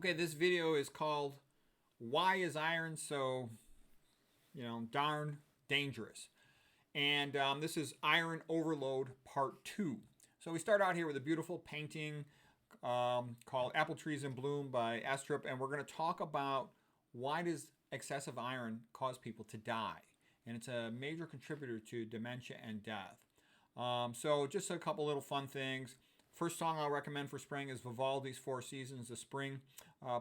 Okay, this video is called Why is Iron So, darn dangerous? And this is Iron Overload Part 2. So we start out here with a beautiful painting called Apple Trees in Bloom by Egbert, and we're going to talk about why does excessive iron cause people to die? And it's a major contributor to dementia and death. So just a couple little fun things. First song I'll recommend for spring is Vivaldi's Four Seasons, the spring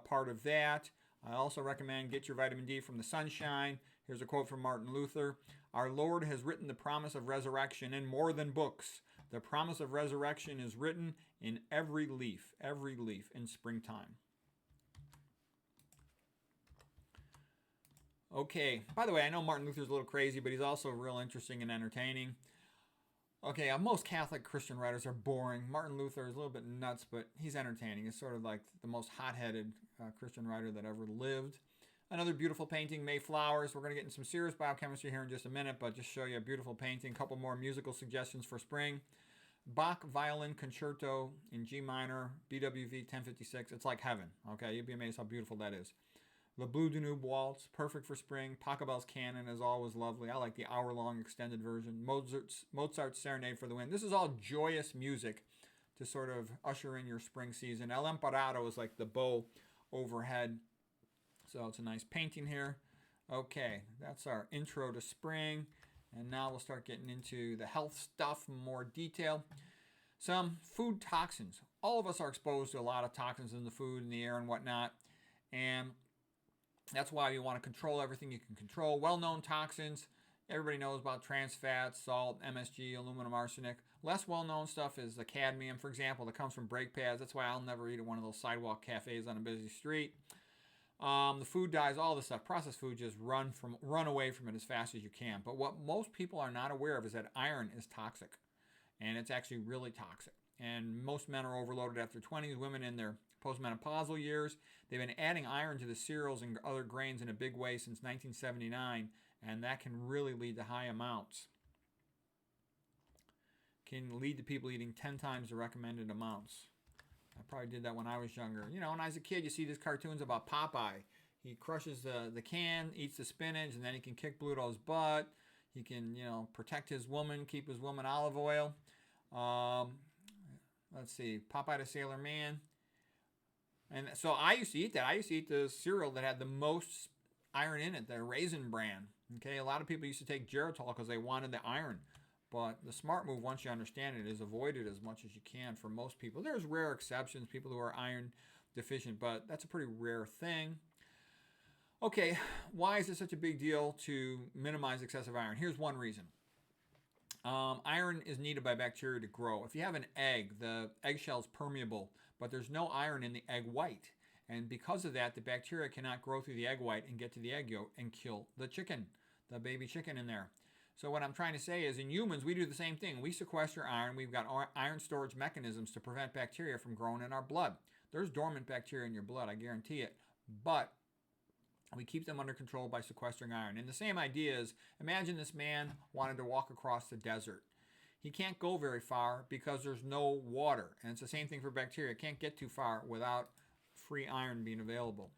part of that. I also recommend Get Your Vitamin D from the Sunshine. Here's a quote from Martin Luther. Our Lord has written the promise of resurrection in more than books. The promise of resurrection is written in every leaf in springtime. Okay, by the way, I know Martin Luther's a little crazy, but he's also real interesting and entertaining. Okay, most Catholic Christian writers are boring. Martin Luther is a little bit nuts, but he's entertaining. He's sort of like the most hot-headed Christian writer that ever lived. Another beautiful painting, Mayflowers. We're going to get into some serious biochemistry here in just a minute, but just show you a beautiful painting. A couple more musical suggestions for spring. Bach Violin Concerto in G minor, BWV 1056. It's like heaven, okay? You'd be amazed how beautiful that is. Le Bleu Danube Waltz, perfect for spring. Pachelbel's Canon is always lovely. I like the hour-long extended version. Mozart's Serenade for the Wind. This is all joyous music to sort of usher in your spring season. El Emparado is like the bow overhead. So it's a nice painting here. Okay, that's our intro to spring. And now we'll start getting into the health stuff in more detail. Some food toxins. All of us are exposed to a lot of toxins in the food and the air and whatnot. And that's why you want to control everything you can control. Well-known toxins, everybody knows about trans fats, salt, MSG, aluminum, arsenic. Less well-known stuff is the cadmium, for example, that comes from brake pads. That's why I'll never eat at one of those sidewalk cafes on a busy street. The food dyes, all this stuff. Processed food, just run away from it as fast as you can. But what most people are not aware of is that iron is toxic. And it's actually really toxic. And most men are overloaded after 20s, women in their postmenopausal years. They've been adding iron to the cereals and other grains in a big way since 1979, and that can really lead to high amounts. Can lead to people eating 10 times the recommended amounts. I probably did that when I was younger. When I was a kid, you see these cartoons about Popeye. He crushes the can, eats the spinach, and then he can kick Bluto's butt. He can, protect his woman, keep his woman olive oil. Let's see, Popeye the Sailor Man. And so I used to eat that. I used to eat the cereal that had the most iron in it, the Raisin Bran. Okay, a lot of people used to take Geritol because they wanted the iron. But the smart move, once you understand it, is avoid it as much as you can for most people. There's rare exceptions, people who are iron deficient, but that's a pretty rare thing. Okay, why is it such a big deal to minimize excessive iron? Here's one reason. Iron is needed by bacteria to grow. If you have an egg, the eggshell is permeable, but there's no iron in the egg white. And because of that, the bacteria cannot grow through the egg white and get to the egg yolk and kill the chicken, the baby chicken in there. So what I'm trying to say is in humans, we do the same thing. We sequester iron. We've got iron storage mechanisms to prevent bacteria from growing in our blood. There's dormant bacteria in your blood, I guarantee it. But we keep them under control by sequestering iron. And the same idea is, imagine this man wanted to walk across the desert. He can't go very far because there's no water. And it's the same thing for bacteria. It can't get too far without free iron being available.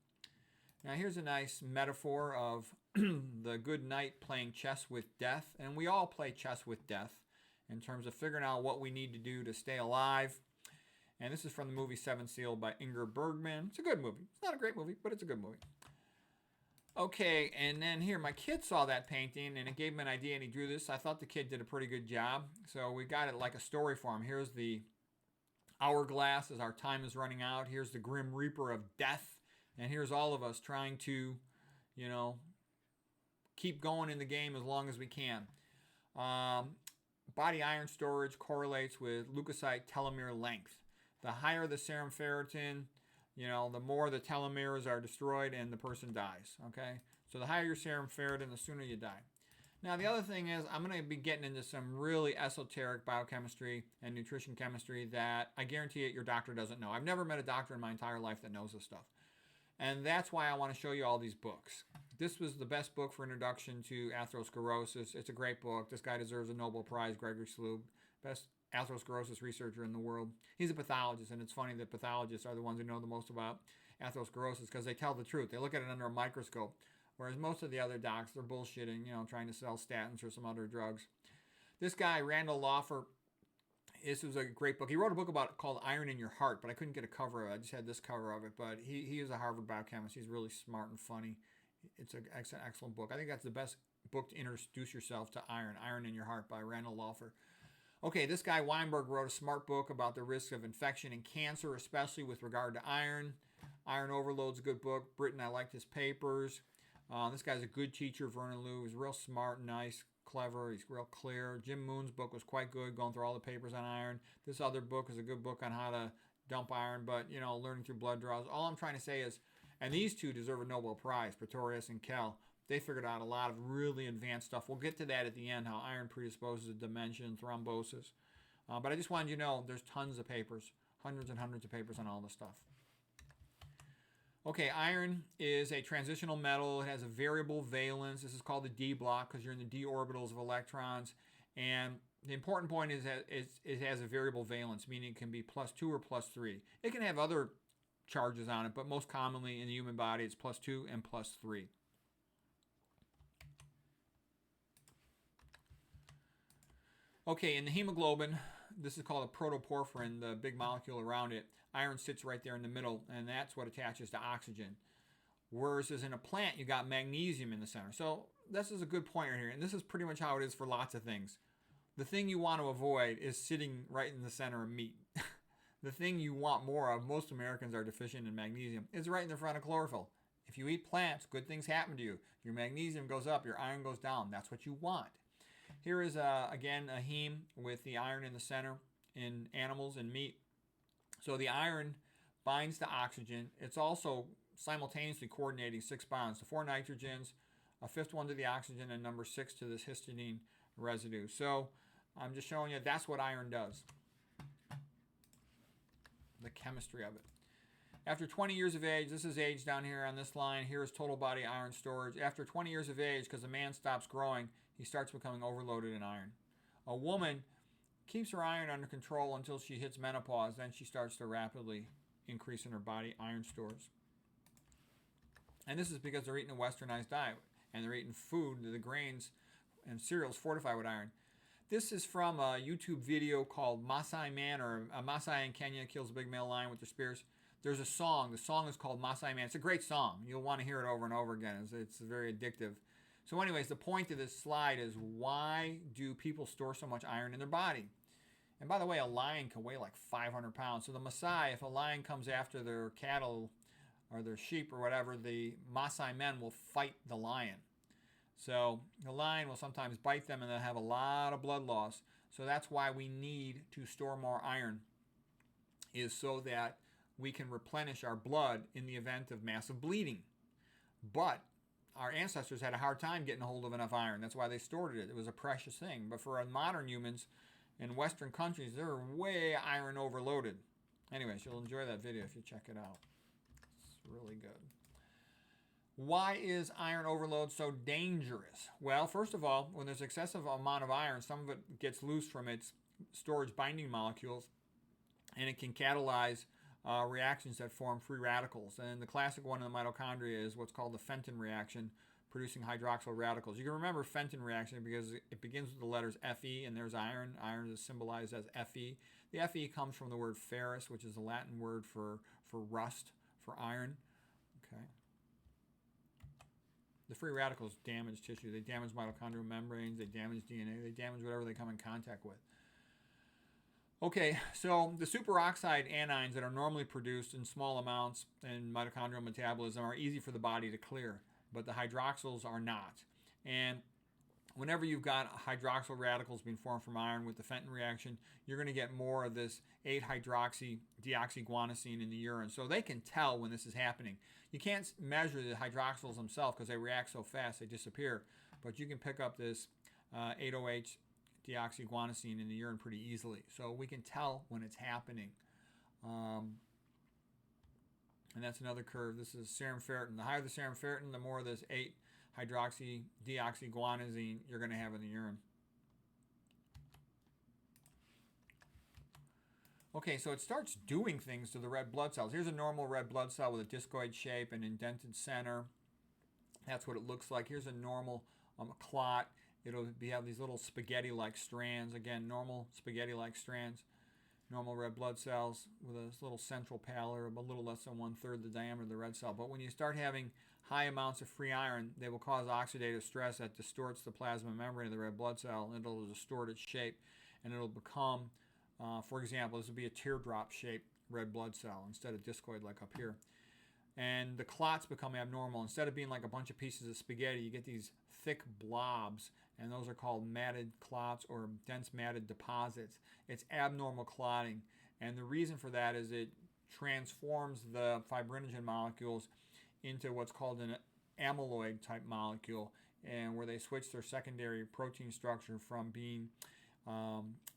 Now here's a nice metaphor of the good knight playing chess with death. And we all play chess with death in terms of figuring out what we need to do to stay alive. And this is from the movie Seven Seal by Ingrid Bergman. It's a good movie. It's not a great movie, but it's a good movie. Okay, and then here, my kid saw that painting, and it gave him an idea, and he drew this. I thought the kid did a pretty good job. So we got it like a story for him. Here's the hourglass as our time is running out. Here's the grim reaper of death. And here's all of us trying to, keep going in the game as long as we can. Body iron storage correlates with leukocyte telomere length. The higher the serum ferritin, the more the telomeres are destroyed and the person dies, okay? So the higher your serum ferritin, the sooner you die. Now, the other thing is I'm going to be getting into some really esoteric biochemistry and nutrition chemistry that I guarantee it your doctor doesn't know. I've never met a doctor in my entire life that knows this stuff. And that's why I want to show you all these books. This was the best book for introduction to atherosclerosis. It's a great book. This guy deserves a Nobel Prize, Gregory Slube, best atherosclerosis researcher in the world. He's a pathologist, and it's funny that pathologists are the ones who know the most about atherosclerosis because they tell the truth. They look at it under a microscope. Whereas most of the other docs, they're bullshitting, trying to sell statins or some other drugs. This guy, Randall Laufer, this was a great book. He wrote a book called Iron in Your Heart, but I couldn't get a cover of it. I just had this cover of it. But he is a Harvard biochemist. He's really smart and funny. It's an excellent book. I think that's the best book to introduce yourself to iron. Iron in Your Heart by Randall Laufer. Okay, this guy Weinberg wrote a smart book about the risks of infection and cancer, especially with regard to iron. Iron Overload's a good book. Britton, I liked his papers. This guy's a good teacher, Vernon Liu. He's real smart, nice, clever. He's real clear. Jim Moon's book was quite good, going through all the papers on iron. This other book is a good book on how to dump iron, but, learning through blood draws. All I'm trying to say is, and these two deserve a Nobel Prize, Pretorius and Kell. They figured out a lot of really advanced stuff. We'll get to that at the end, how iron predisposes to dementia and thrombosis. But I just wanted you to know there's tons of papers, hundreds and hundreds of papers on all this stuff. Okay, iron is a transitional metal. It has a variable valence. This is called the D block because you're in the d orbitals of electrons. And the important point is that it has a variable valence, meaning it can be +2 or +3. It can have other charges on it, but most commonly in the human body, it's +2 and +3. Okay, in the hemoglobin, this is called a protoporphyrin, the big molecule around it. Iron sits right there in the middle, and that's what attaches to oxygen. Whereas in a plant, you got magnesium in the center. So this is a good point right here, and this is pretty much how it is for lots of things. The thing you want to avoid is sitting right in the center of meat. The thing you want more of, most Americans are deficient in magnesium, is right in the front of chlorophyll. If you eat plants, good things happen to you. Your magnesium goes up, your iron goes down. That's what you want. Here is, again, a heme with the iron in the center in animals and meat. So the iron binds to oxygen. It's also simultaneously coordinating 6 bonds to 4 nitrogens, a 5th one to the oxygen, and number 6 to this histidine residue. So I'm just showing you that's what iron does. The chemistry of it. After 20 years of age, this is age down here on this line. Here is total body iron storage. After 20 years of age, because a man stops growing, he starts becoming overloaded in iron. A woman keeps her iron under control until she hits menopause. Then she starts to rapidly increase in her body iron stores. And this is because they're eating a westernized diet. And they're eating food, the grains and cereals fortify with iron. This is from a YouTube video called Maasai Man, or Maasai in Kenya kills a big male lion with their spears. There's a song. The song is called Maasai Man. It's a great song. You'll want to hear it over and over again. It's very addictive. So anyways, the point of this slide is, why do people store so much iron in their body? And by the way, a lion can weigh like 500 pounds. So the Maasai, if a lion comes after their cattle or their sheep or whatever, the Maasai men will fight the lion. So the lion will sometimes bite them and they'll have a lot of blood loss. So that's why we need to store more iron, is so that we can replenish our blood in the event of massive bleeding. But our ancestors had a hard time getting a hold of enough iron. That's why they stored it. It was a precious thing. But for modern humans in Western countries, they're way iron overloaded. Anyways, you'll enjoy that video if you check it out. It's really good. Why is iron overload so dangerous? Well, first of all, when there's excessive amount of iron, some of it gets loose from its storage binding molecules, and it can catalyze reactions that form free radicals. And the classic one in the mitochondria is what's called the Fenton reaction, producing hydroxyl radicals. You can remember Fenton reaction because it begins with the letters Fe, and there's iron. Iron is symbolized as Fe. The Fe comes from the word ferrous, which is a Latin word for rust, for iron. Okay. The free radicals damage tissue. They damage mitochondrial membranes. They damage DNA. They damage whatever they come in contact with. Okay, so the superoxide anions that are normally produced in small amounts in mitochondrial metabolism are easy for the body to clear, but the hydroxyls are not. And whenever you've got hydroxyl radicals being formed from iron with the Fenton reaction, you're going to get more of this 8-hydroxy-deoxyguanosine in the urine. So they can tell when this is happening. You can't measure the hydroxyls themselves because they react so fast, they disappear. But you can pick up this 8-OH deoxyguanosine in the urine pretty easily. So we can tell when it's happening. And that's another curve. This is serum ferritin. The higher the serum ferritin, the more of this 8-hydroxy-deoxyguanosine you're going to have in the urine. Okay, so it starts doing things to the red blood cells. Here's a normal red blood cell with a discoid shape and indented center. That's what it looks like. Here's a normal clot. It'll have these little spaghetti-like strands. Again, normal spaghetti-like strands. Normal red blood cells with a little central pallor, a little less than 1/3 the diameter of the red cell. But when you start having high amounts of free iron, they will cause oxidative stress that distorts the plasma membrane of the red blood cell, and it'll distort its shape, and it'll become, for example, this would be a teardrop-shaped red blood cell instead of discoid like up here. And the clots become abnormal. Instead of being like a bunch of pieces of spaghetti, you get these thick blobs, and those are called matted clots or dense matted deposits. It's abnormal clotting, and the reason for that is it transforms the fibrinogen molecules into what's called an amyloid type molecule, and where they switch their secondary protein structure from being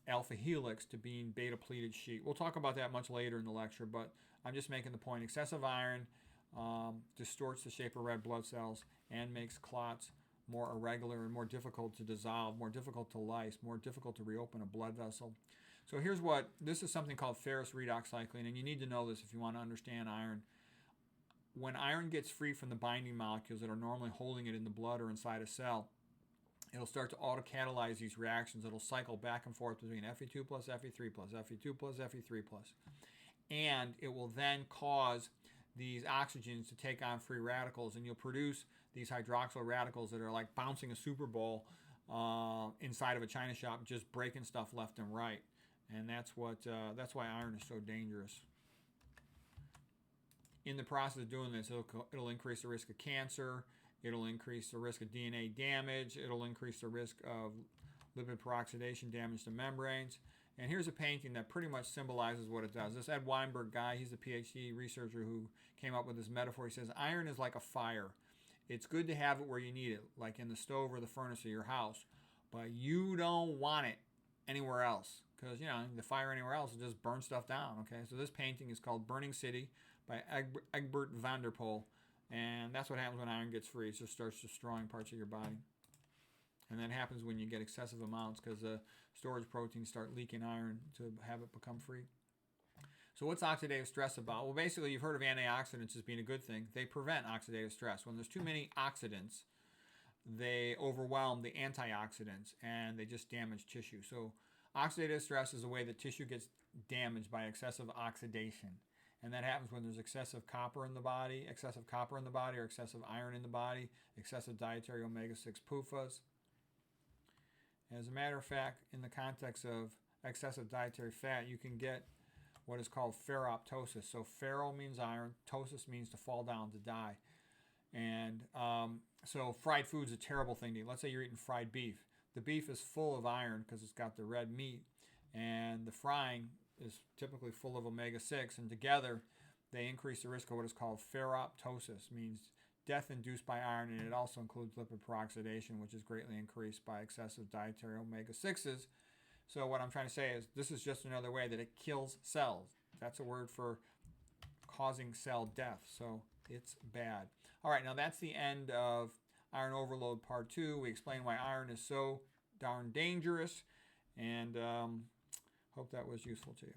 alpha helix to being beta pleated sheet. We'll talk about that much later in the lecture, but I'm just making the point. Excessive iron distorts the shape of red blood cells and makes clots more irregular and more difficult to dissolve, more difficult to lyse, more difficult to reopen a blood vessel. So here's this is something called Ferrous Redox cycling, and you need to know this if you want to understand iron. When iron gets free from the binding molecules that are normally holding it in the blood or inside a cell, it'll start to autocatalyze these reactions. It'll cycle back and forth between Fe2 plus Fe3 plus Fe2 plus Fe3 plus. And it will then cause these oxygens to take on free radicals, and you'll produce these hydroxyl radicals that are like bouncing a Super Bowl inside of a china shop, just breaking stuff left and right. And that's why iron is so dangerous. In the process of doing this, it'll increase the risk of cancer. It'll increase the risk of DNA damage. It'll increase the risk of lipid peroxidation damage to membranes. And here's a painting that pretty much symbolizes what it does. This Ed Weinberg guy, he's a PhD researcher who came up with this metaphor. He says, iron is like a fire. It's good to have it where you need it, like in the stove or the furnace of your house, but you don't want it anywhere else, because, the fire anywhere else will just burn stuff down, okay? So this painting is called Burning City by Egbert van der Poel, and that's what happens when iron gets free. It just starts destroying parts of your body. And that happens when you get excessive amounts, because the storage proteins start leaking iron to have it become free. So what's oxidative stress about? Well, basically, you've heard of antioxidants as being a good thing. They prevent oxidative stress. When there's too many oxidants, they overwhelm the antioxidants, and they just damage tissue. So oxidative stress is a way that tissue gets damaged by excessive oxidation. And that happens when there's excessive copper in the body, or excessive iron in the body, excessive dietary omega-6 PUFAs. As a matter of fact, in the context of excessive dietary fat, you can get what is called feroptosis. So ferro means iron, tosis means to fall down, to die. And so fried food is a terrible thing to eat. Let's say you're eating fried beef. The beef is full of iron because it's got the red meat, and the frying is typically full of omega-6, and together they increase the risk of what is called feroptosis, means death induced by iron, and it also includes lipid peroxidation, which is greatly increased by excessive dietary omega-6s. So what I'm trying to say is this is just another way that it kills cells. That's a word for causing cell death, so it's bad. All right, now that's the end of Iron Overload Part 2. We explained why iron is so darn dangerous, and hope that was useful to you.